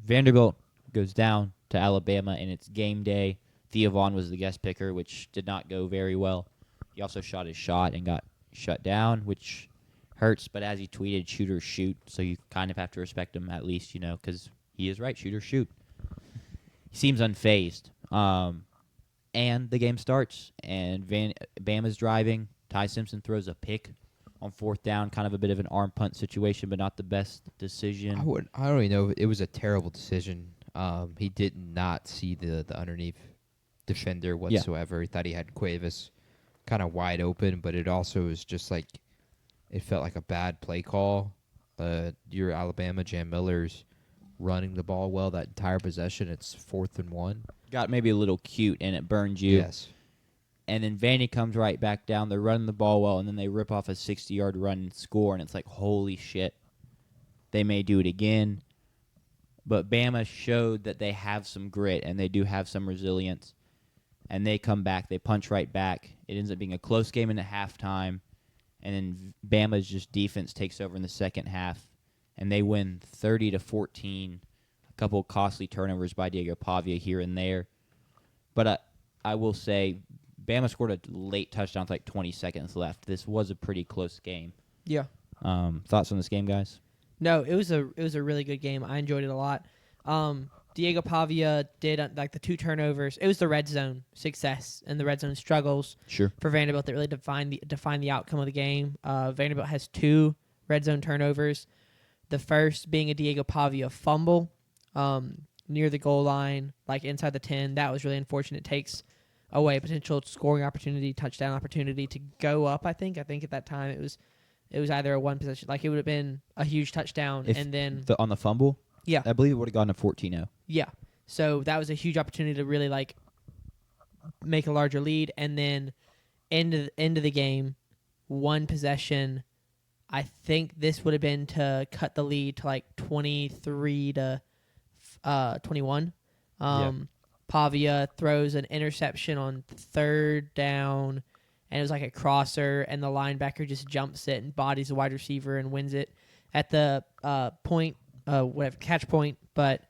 Vanderbilt goes down to Alabama, and it's game day. Theo Vaughn was the guest picker, which did not go very well. He also shot his shot and got shut down, which hurts. But as he tweeted, shooters shoot, so you kind of have to respect him at least, because he is right. Shooters shoot. He seems unfazed. And the game starts, and Bama's driving. Ty Simpson throws a pick on fourth down, kind of a bit of an arm punt situation, but not the best decision. I don't even know. It was a terrible decision. He did not see the underneath defender whatsoever. He thought he had Cuevas kind of wide open, but it also was just like it felt like a bad play call. Your Alabama, Jam Miller's running the ball well that entire possession. It's 4th and 1. Got maybe a little cute, and it burned you. Yes. And then Vandy comes right back down. They're running the ball well, and then they rip off a 60-yard run and score, and it's like, holy shit. They may do it again. But Bama showed that they have some grit, and they do have some resilience. And they come back. They punch right back. It ends up being a close game in the halftime. And then Bama's just defense takes over in the second half, and they win 30-14. A couple of costly turnovers by Diego Pavia here and there. But I will say Bama scored a late touchdown with like 20 seconds left. This was a pretty close game. Yeah. Thoughts on this game, guys? No, it was a really good game. I enjoyed it a lot. Diego Pavia did like the 2 turnovers. It was the red zone success and the red zone struggles for Vanderbilt that really defined the outcome of the game. Vanderbilt has 2 red zone turnovers. The first being a Diego Pavia fumble near the goal line, like inside the 10. That was really unfortunate. It takes away a potential scoring opportunity, touchdown opportunity to go up. I think at that time it was either a one possession, like it would have been a huge touchdown, and then on the fumble. Yeah, I believe it would have gone to 14-0. Yeah, so that was a huge opportunity to really like make a larger lead, and then end of the game, 1 possession. I think this would have been to cut the lead to like 23-21. Pavia throws an interception on 3rd down, and it was like a crosser, and the linebacker just jumps it and bodies the wide receiver and wins it at the catch point, but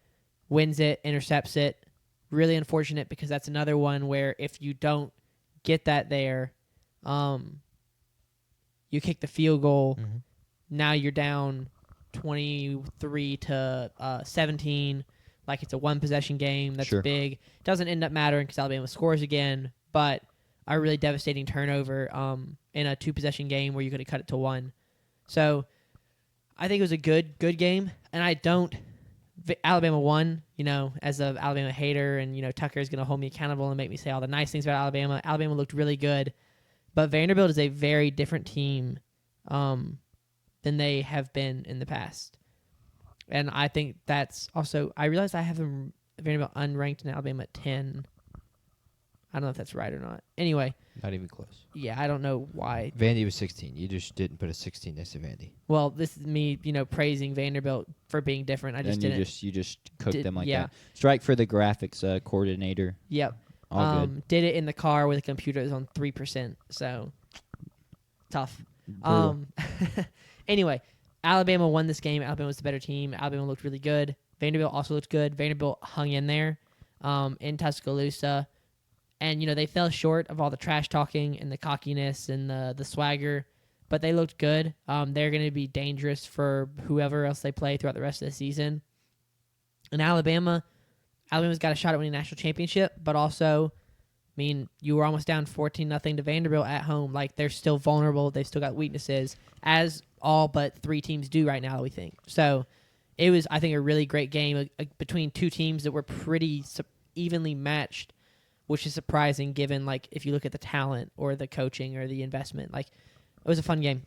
wins it, intercepts it. Really unfortunate because that's another one where if you don't get that there, you kick the field goal. Mm-hmm. Now you're down 23-17. Like it's a 1-possession game. That's big. Doesn't end up mattering because Alabama scores again, but a really devastating turnover in a 2-possession game where you could have cut it to 1. So I think it was a good game, and Alabama won, as an Alabama hater, and, Tucker is going to hold me accountable and make me say all the nice things about Alabama. Alabama looked really good, but Vanderbilt is a very different team than they have been in the past. And I think that's also, I realized I have Vanderbilt unranked in Alabama at 10. I don't know if that's right or not. Anyway. Not even close. Yeah, I don't know why. Vandy was 16. You just didn't put a 16 next to Vandy. Well, this is me, praising Vanderbilt for being different. I just didn't. You just cooked them like that. Strike for the graphics coordinator. Yep. All good. Did it in the car with a computer that was on 3%. So, tough. Anyway, Alabama won this game. Alabama was the better team. Alabama looked really good. Vanderbilt also looked good. Vanderbilt hung in there in Tuscaloosa. And, they fell short of all the trash talking and the cockiness and the swagger, but they looked good. They're going to be dangerous for whoever else they play throughout the rest of the season. And Alabama's got a shot at winning a national championship, but also, you were almost down 14-0 to Vanderbilt at home. Like, they're still vulnerable. They've still got weaknesses, as all but 3 teams do right now, we think. So it was, I think, a really great game between 2 teams that were pretty evenly matched, which is surprising given, like, if you look at the talent or the coaching or the investment. Like, it was a fun game.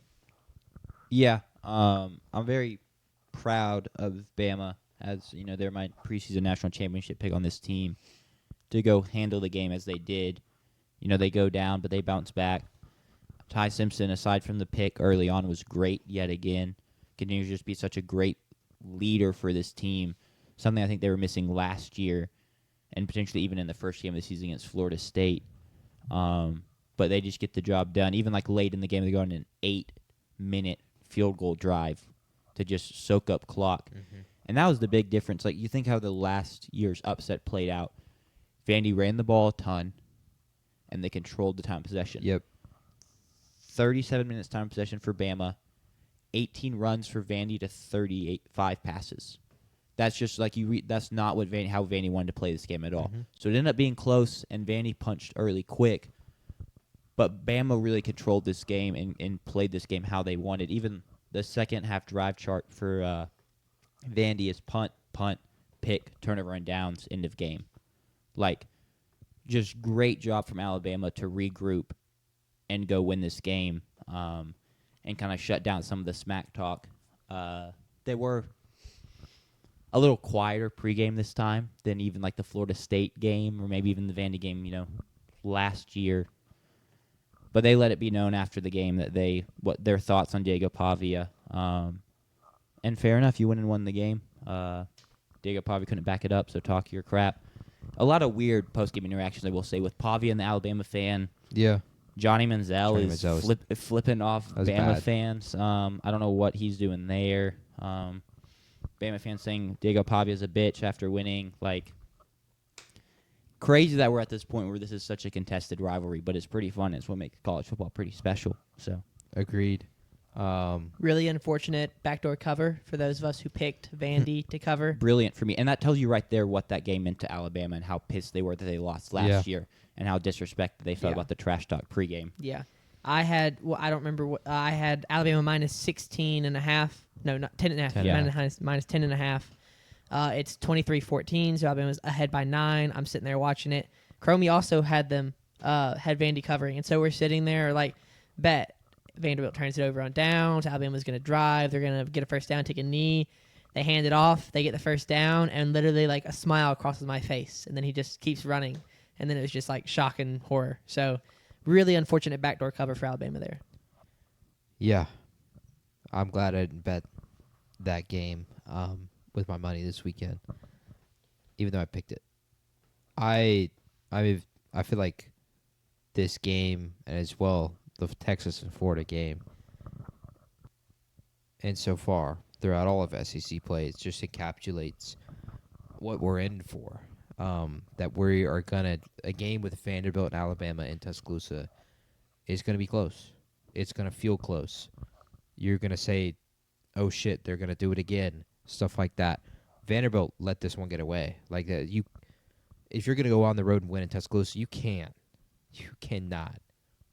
Yeah. I'm very proud of Bama, as, they're my preseason national championship pick on this team, to go handle the game as they did. They go down, but they bounce back. Ty Simpson, aside from the pick early on, was great yet again. Continues to just be such a great leader for this team, something I think they were missing last year, and potentially even in the first game of the season against Florida State. But they just get the job done. Even like late in the game, they go on an 8-minute field goal drive to just soak up clock. Mm-hmm. And that was the big difference. Like, you think how the last year's upset played out. Vandy ran the ball a ton, and they controlled the time of possession. Yep. 37 minutes time of possession for Bama, 18 runs for Vandy to 5 passes. That's just like that's not what how Vandy wanted to play this game at all. Mm-hmm. So it ended up being close, and Vandy punched early quick. But Bama really controlled this game and played this game how they wanted. Even the second half drive chart for Vandy is punt, pick, turnover, and downs, end of game. Like, just great job from Alabama to regroup and go win this game and kind of shut down some of the smack talk. They were a little quieter pregame this time than even like the Florida State game or maybe even the Vandy game, last year. But they let it be known after the game that what their thoughts on Diego Pavia. And fair enough, you went and won the game. Diego Pavia couldn't back it up, so talk your crap. A lot of weird post-game interactions, I will say, with Pavia and the Alabama fan. Yeah. Johnny Manziel is flipping off Bama bad. fans. I don't know what he's doing there. Bama fans saying Diego Pavia's a bitch after winning. Like, crazy that we're at this point where this is such a contested rivalry, but it's pretty fun. It's what makes college football pretty special. So Agreed. Really unfortunate backdoor cover for those of us who picked Vandy to cover. brilliant for me. And that tells you right there what that game meant to Alabama and how pissed they were that they lost last year and how disrespected they felt about the trash talk pregame. Yeah. I don't remember what I had Alabama minus 16.5. No, not 10.5. Yeah. Minus 10.5. It's 23-14, so Alabama was ahead by 9. I'm sitting there watching it. Cromie also had Vandy covering, and so we're sitting there like, bet Vanderbilt turns it over on downs. Alabama's going to drive. They're going to get a first down, take a knee. They hand it off. They get the first down, and literally like a smile crosses my face, and then he just keeps running, and then it was just like shock and horror. So really unfortunate backdoor cover for Alabama there. Yeah. I'm glad I didn't bet that game with my money this weekend, even though I picked it. I feel like this game, and as well the Texas and Florida game, and so far throughout all of SEC play, it just encapsulates what we're in for. That we are a game with Vanderbilt and Alabama in Tuscaloosa is gonna be close. It's gonna feel close. You're gonna say, "Oh shit, they're gonna do it again." Stuff like that. Vanderbilt let this one get away. Like that, if you're gonna go on the road and win in Tuscaloosa, you cannot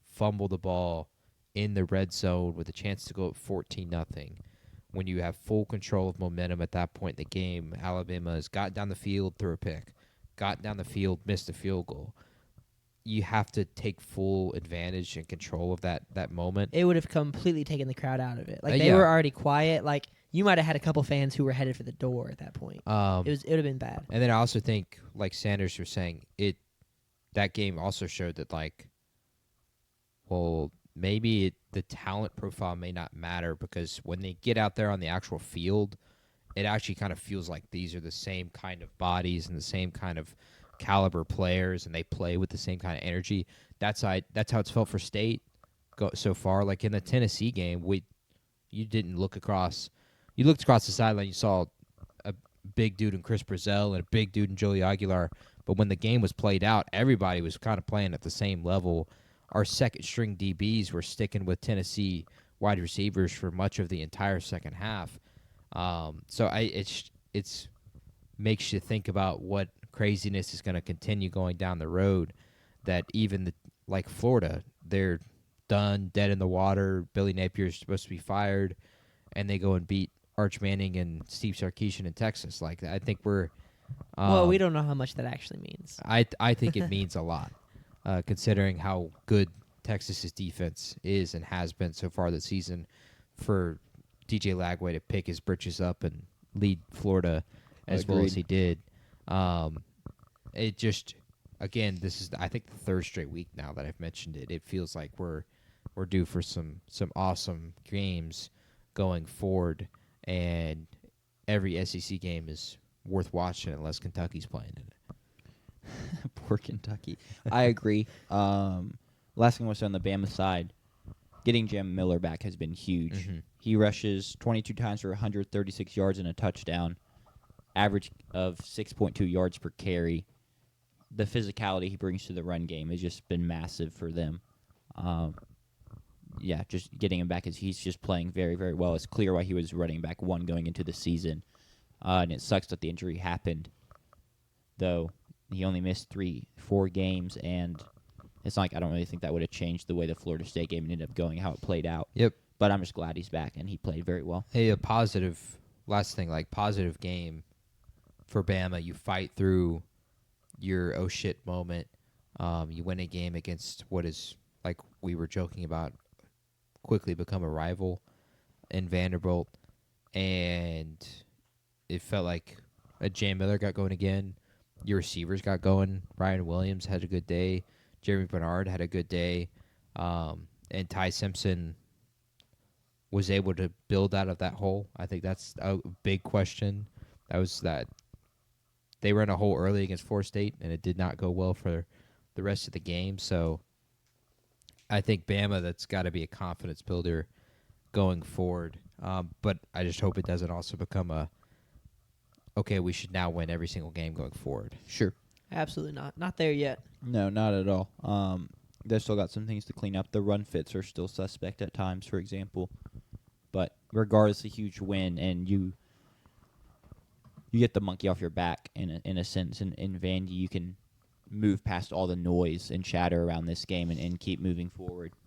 fumble the ball in the red zone with a chance to go up 14-0 when you have full control of momentum at that point in the game. Alabama has got down the field, threw a pick, got down the field, missed a field goal. You have to take full advantage and control of that moment. It would have completely taken the crowd out of it. Like they were already quiet. Like you might have had a couple fans who were headed for the door at that point. It would have been bad. And then I also think, like Sanders was saying, that game also showed that maybe the talent profile may not matter, because when they get out there on the actual field, it actually kind of feels like these are the same kind of bodies and the same kind of caliber players, and they play with the same kind of energy. That's how it's felt for State so far. Like in the Tennessee game, you didn't look across. You looked across the sideline, you saw a big dude in Chris Brazell and a big dude in Joey Aguilar. But when the game was played out, everybody was kind of playing at the same level. Our second-string DBs were sticking with Tennessee wide receivers for much of the entire second half. So it's makes you think about what craziness is going to continue going down the road. That even like Florida, they're done, dead in the water. Billy Napier's supposed to be fired, and they go and beat Arch Manning and Steve Sarkisian in Texas. Like I think we're. Well, we don't know how much that actually means. I think it means a lot. Considering how good Texas's defense is and has been so far this season, for DJ Lagway to pick his britches up and lead Florida as well as he did. It just, again, this is I think the third straight week now that I've mentioned it. It feels like we're due for some awesome games going forward, and every SEC game is worth watching unless Kentucky's playing in it. Poor Kentucky. I agree. Last thing I want to say on the Bama side, getting Jam Miller back has been huge. Mm-hmm. He rushes 22 times for 136 yards and a touchdown. average of 6.2 yards per carry. The physicality he brings to the run game has just been massive for them. Just getting him back he's just playing very, very well. It's clear why he was running back 1 going into the season. And it sucks that the injury happened, though he only missed 4 games, and it's not like I don't really think that would have changed the way the Florida State game ended up going, how it played out. Yep. But I'm just glad he's back, and he played very well. Hey, positive game for Bama. You fight through your oh shit moment. You win a game against what is, like we were joking about, quickly become a rival in Vanderbilt, and it felt like Jay Miller got going again. Your receivers got going. Ryan Williams had a good day. Jeremy Bernard had a good day. And Ty Simpson was able to build out of that hole. I think that's a big question. That they ran a hole early against Florida State, and it did not go well for the rest of the game. So I think Bama, that's got to be a confidence builder going forward. But I just hope it doesn't also become okay, we should now win every single game going forward. Sure. Absolutely not. Not there yet. No, not at all. They've still got some things to clean up. The run fits are still suspect at times, for example. But regardless, a huge win, and you get the monkey off your back in a sense. In Vandy, you can move past all the noise and chatter around this game and keep moving forward.